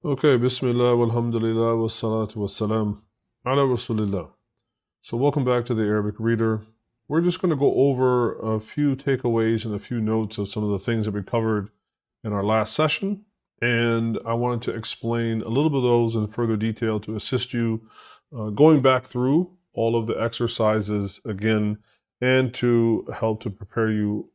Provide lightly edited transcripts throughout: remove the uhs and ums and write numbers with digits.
Okay, Bismillah, walhamdulillah, wassalatu wassalam, ala rasulillah. So welcome back to the Arabic Reader. We're just going to go over a few takeaways and a few notes of some of the things that we covered in our last session. And I wanted to explain a little bit of those in further detail to assist you going back through all of the exercises again and to help to prepare you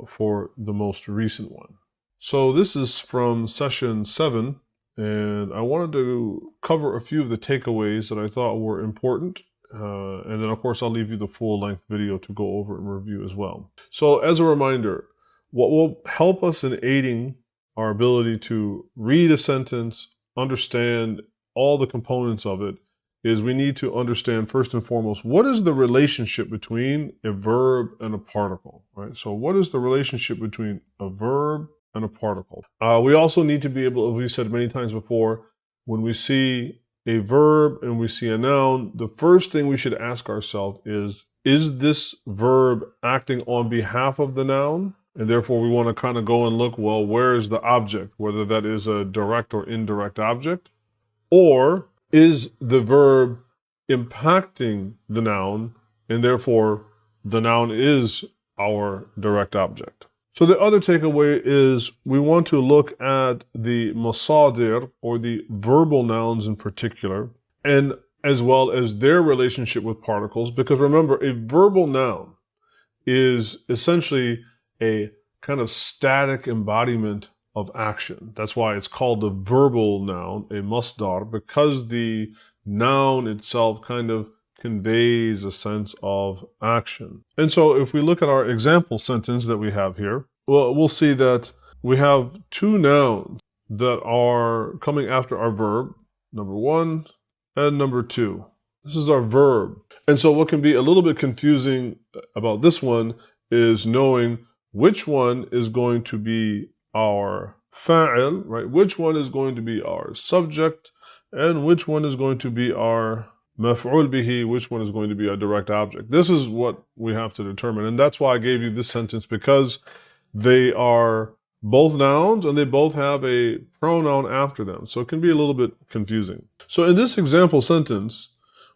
for the most recent one. So this is from session 7. And I wanted to cover a few of the takeaways that I thought were important. And then, of course, I'll leave you the full-length video to go over and review as well. So as a reminder, what will help us in aiding our ability to read a sentence, understand all the components of it, is we need to understand, first and foremost, what is the relationship between a verb and a particle, right? So what is the relationship between a verb and a particle? We also need to be able, as we said many times before, when we see a verb and we see a noun, the first thing we should ask ourselves is this verb acting on behalf of the noun? And therefore we want to kind of go and look, well, where is the object, whether that is a direct or indirect object? Or is the verb impacting the noun, and therefore the noun is our direct object? So the other takeaway is we want to look at the masadir, or the verbal nouns in particular, and as well as their relationship with particles, because remember, a verbal noun is essentially a kind of static embodiment of action. That's why it's called a verbal noun, a masdar, because the noun itself kind of conveys a sense of action. And so if we look at our example sentence that we have here, well, we'll see that we have two nouns that are coming after our verb, number 1 and number 2. This is our verb. And so what can be a little bit confusing about this one is knowing which one is going to be our fa'il, right? Which one is going to be our subject, and which one is going to be our maf'ul bihi, which one is going to be our direct object. This is what we have to determine. And that's why I gave you this sentence, because they are both nouns and they both have a pronoun after them. So it can be a little bit confusing. So in this example sentence,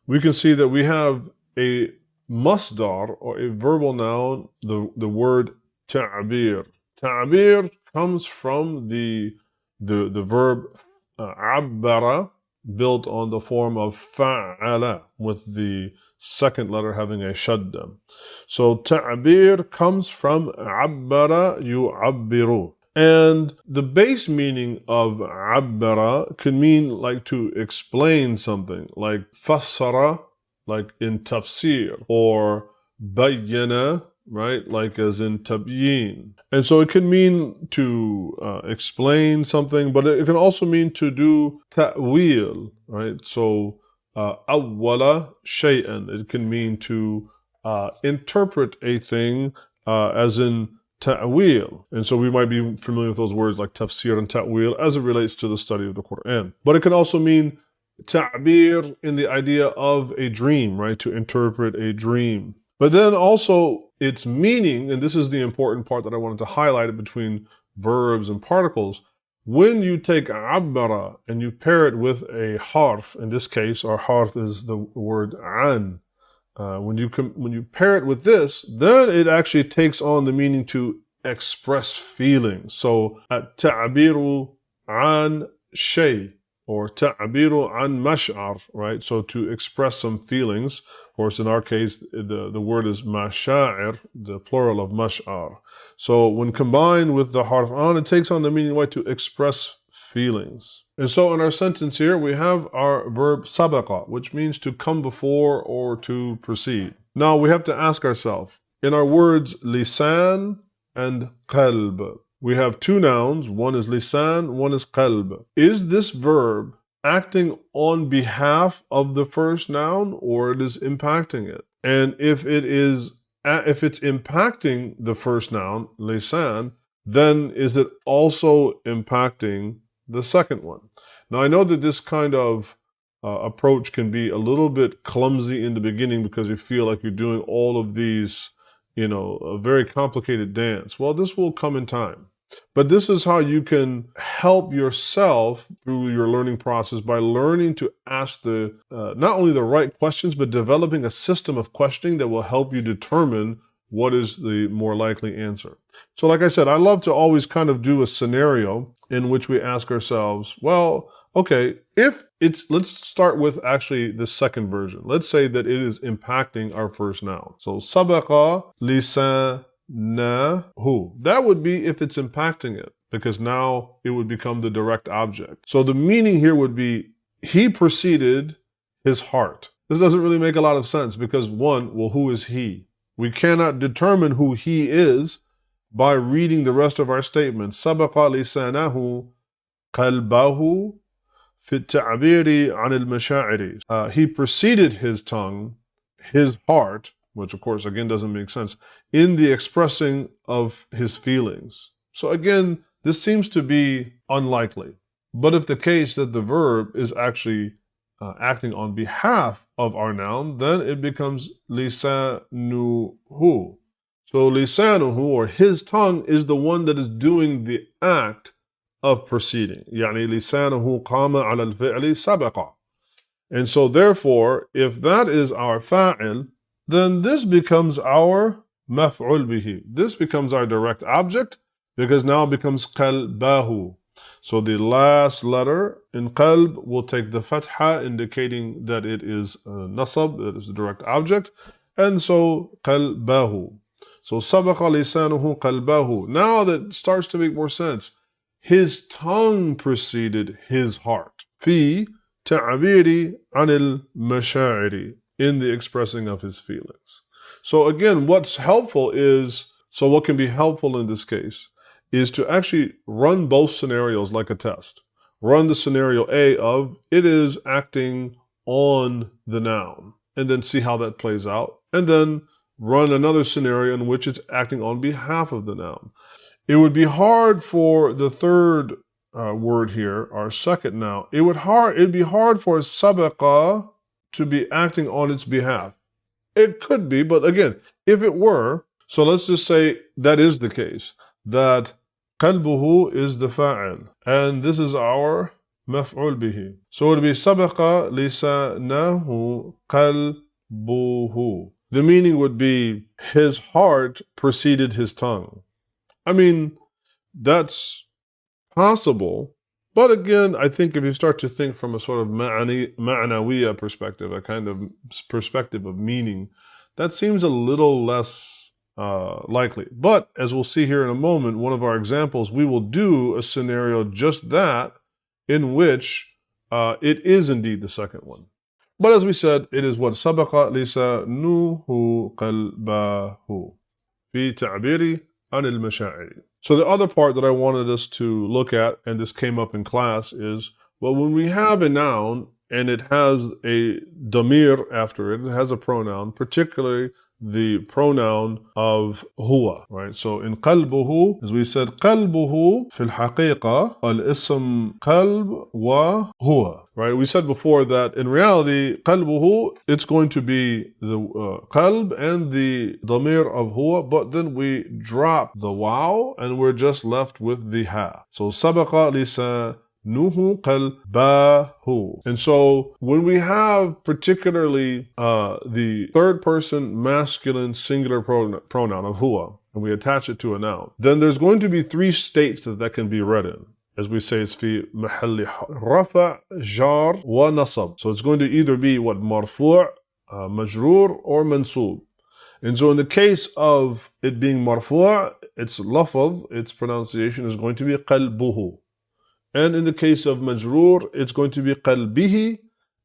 we can see that we have a masdar, or a verbal noun, the word ta'bir. Ta'bir comes from the verb abbara, built on the form of fa'ala, with the second letter having a shadda. So ta'bir comes from abbara yu'abbiru. And the base meaning of abbara can mean like to explain something, like fassara, like in tafsir, or bayyana, right, like as in tabyin. And so it can mean to explain something, but it can also mean to do ta'wil, right? So awwala shay'an, it can mean to interpret a thing as in ta'wil. And so we might be familiar with those words like tafsir and ta'wil as it relates to the study of the Quran. But it can also mean ta'bir in the idea of a dream, right? To interpret a dream. But then also its meaning, and this is the important part that I wanted to highlight it between verbs and particles. When you take abbara and you pair it with a harf, in this case our harf is the word an. When you pair it with this, then it actually takes on the meaning to express feelings. So at-ta'biru an shay, or ta'biru an mash'ar, right? So to express some feelings. Of course, in our case, the word is masha'ir, the plural of mash'ar. So when combined with the harf an, it takes on the meaning, right, to express feelings. And so in our sentence here, we have our verb sabaqa, which means to come before or to proceed. Now we have to ask ourselves, in our words lisan and qalb, we have two nouns, one is lisan, one is qalb. Is this verb acting on behalf of the first noun, or it is impacting it? And if it's impacting the first noun, lisan, then is it also impacting the second one? Now I know that this kind of approach can be a little bit clumsy in the beginning because you feel like you're doing all of these, a very complicated dance. Well, this will come in time. But this is how you can help yourself through your learning process by learning to ask the not only the right questions, but developing a system of questioning that will help you determine what is the more likely answer. So like I said, I love to always kind of do a scenario in which we ask ourselves, well, okay, let's start with actually the second version. Let's say that it is impacting our first noun. So sabaqa lisanahu. That would be if it's impacting it, because now it would become the direct object. So the meaning here would be, he preceded his heart. This doesn't really make a lot of sense because one, well, who is he? We cannot determine who he is by reading the rest of our statement. Sabaqa lisanahu qalbahu fi at-ta'bīr 'an al-mashaa'ir. He preceded his tongue, his heart, which of course again doesn't make sense, in the expressing of his feelings. So again, this seems to be unlikely. But if the case that the verb is actually acting on behalf of our noun, then it becomes lisanuhu. So lisanuhu, or his tongue, is the one that is doing the act of proceeding. يعني lisanuhu قام على الفعل سبق. And so therefore, if that is our fa'il, then this becomes our maf'ul bihi. This becomes our direct object, because now it becomes qalbahu. So the last letter in qalb will take the fatha, indicating that it is nasab, it is the direct object. And so qalbahu. So sabaqa lisanuhu qalbahu. Now that starts to make more sense. His tongue preceded his heart. Fi ta'bīr 'an al-mashaa'ir, in the expressing of his feelings. So again, what's helpful is, so what can be helpful in this case is to actually run both scenarios like a test. Run the scenario A of it is acting on the noun, and then see how that plays out. And then run another scenario in which it's acting on behalf of the noun. It would be hard for the third word here, our second noun. It'd be hard for sabaqa to be acting on its behalf. It could be, but again, if it were, so let's just say that is the case, that qalbuhu is the fa'il, and this is our maf'ul bihi. So it would be sabaqa lisanahu qalbuhu. The meaning would be his heart preceded his tongue. I mean, that's possible. But again, I think if you start to think from a sort of ma'nawiyya perspective, a kind of perspective of meaning, that seems a little less likely. But as we'll see here in a moment, one of our examples, we will do a scenario just that, in which it is indeed the second one. But as we said, it is what sabaqa lisanuhu qalbahu fi ta'bīr 'an al-mashaa'ir. So the other part that I wanted us to look at, and this came up in class, is, well, when we have a noun and it has a damir after it, it has a pronoun, particularly the pronoun of huwa, right? So in qalbuhu, as we said, qalbuhu fil haqiqa al-ism qalb wa huwa, right? We said before that in reality, qalbuhu, it's going to be the qalb and the damir of huwa, but then we drop the waw and we're just left with the ha. So sabaqa lisa nuhu qalbahu. And so when we have particularly the third person masculine singular pronoun of huwa, and we attach it to a noun, then there's going to be three states that can be read in. As we say, it's fi mahalli rafa, jar, wa nasab. So it's going to either be what, marfu', majroor, or mansoob. And so in the case of it being marfu', its lafaz, its pronunciation is going to be qalbuhu. And in the case of majroor, it's going to be qalbihi.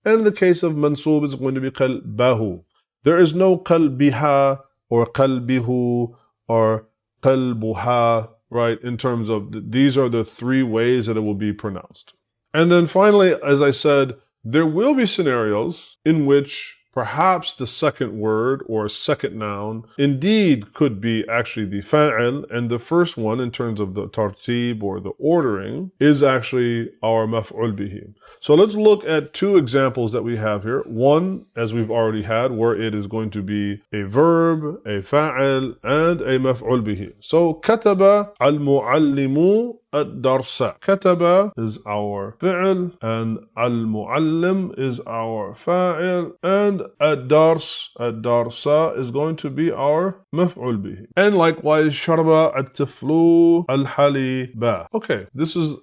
And in the case of mansoob, it's going to be qalbahu. There is no qalbiha or qalbihu or qalbuha, right? In terms of these are the three ways that it will be pronounced. And then finally, as I said, there will be scenarios in which perhaps the second word or second noun indeed could be actually the fa'il, and the first one in terms of the tartib or the ordering is actually our maf'ul bihi. So let's look at two examples that we have here. One, as we've already had, where it is going to be a verb, a fa'il, and a maf'ul bihi. So kataba al-muallimu al-Dirāsah. Kataba is our fi'l, and al-muallim is our fa'il, and al-Dirāsah is going to be our maf'ul bihi. And likewise, sharaba al-tiflu al-halība. Okay, this is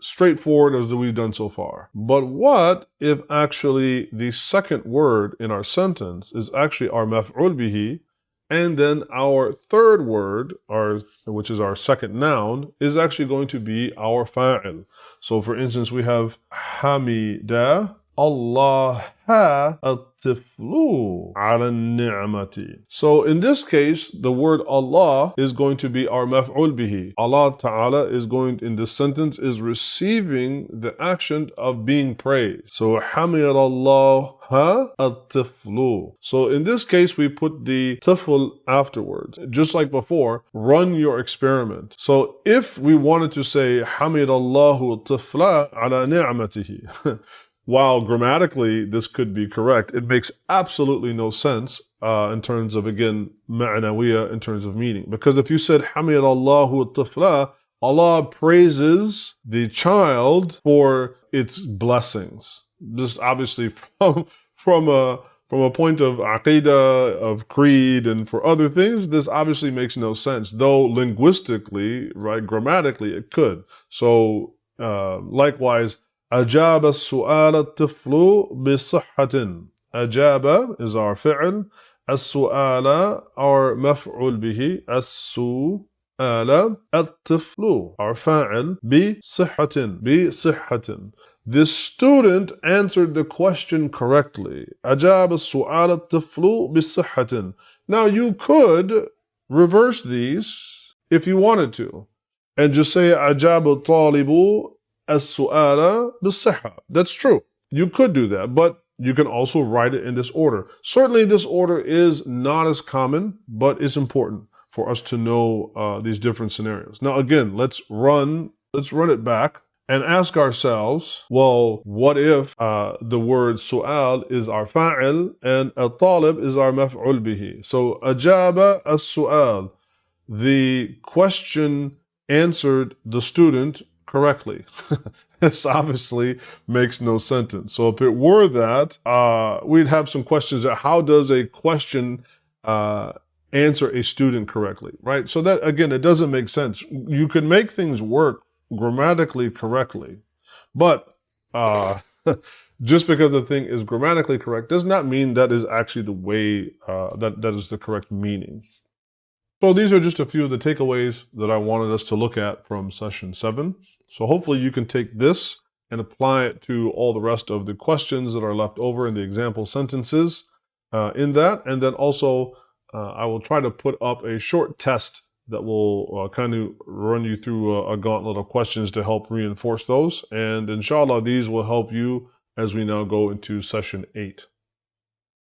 straightforward as we've done so far. But what if actually the second word in our sentence is actually our maf'ul bihi, and then our third word, which is our second noun, is actually going to be our fa'il. So for instance, we have hamida Allah al-tiflu ala-ni'mati. So in this case, the word Allah is going to be our maf'ul bihi. Allah Ta'ala is going, in this sentence, is receiving the action of being praised. So hamid Allah al-tiflu. So in this case, we put the tifl afterwards. Just like before, run your experiment. So if we wanted to say hamid Allahu al-tifla ala ni'matihi, while grammatically this could be correct, it makes absolutely no sense in terms of, again, ma'nawiyah, in terms of meaning. Because if you said hamid Allahu al-tifla, Allah praises the child for its blessings. This obviously from a point of aqidah, of creed, and for other things, this obviously makes no sense. Though linguistically, right, grammatically, it could. So likewise, أجاب السؤال الطفل بصحة. أجاب is our fi'l. السؤال our مفعول به. السؤال الطفل our فاعل. بصحة. The student answered the question correctly. أجاب السؤال الطفل بصحة. Now you could reverse these if you wanted to, and just say أجاب الطالب السؤال بالصحة. That's true. You could do that, but you can also write it in this order. Certainly this order is not as common, but it's important for us to know these different scenarios. Now again, let's run it back and ask ourselves, well, what if the word su'al is our fa'il and al-talib is our maf'ul bihi? So ajaba as-su'al, the question answered the student correctly. This obviously makes no sentence. So if it were that, we'd have some questions that how does a question answer a student correctly, right? So that, again, it doesn't make sense. You can make things work grammatically correctly, but just because the thing is grammatically correct does not mean that is actually the way, that is the correct meaning. So these are just a few of the takeaways that I wanted us to look at from session 7. So hopefully you can take this and apply it to all the rest of the questions that are left over in the example sentences in that. And then also I will try to put up a short test that will kind of run you through a gauntlet of questions to help reinforce those. And inshallah, these will help you as we now go into session 8.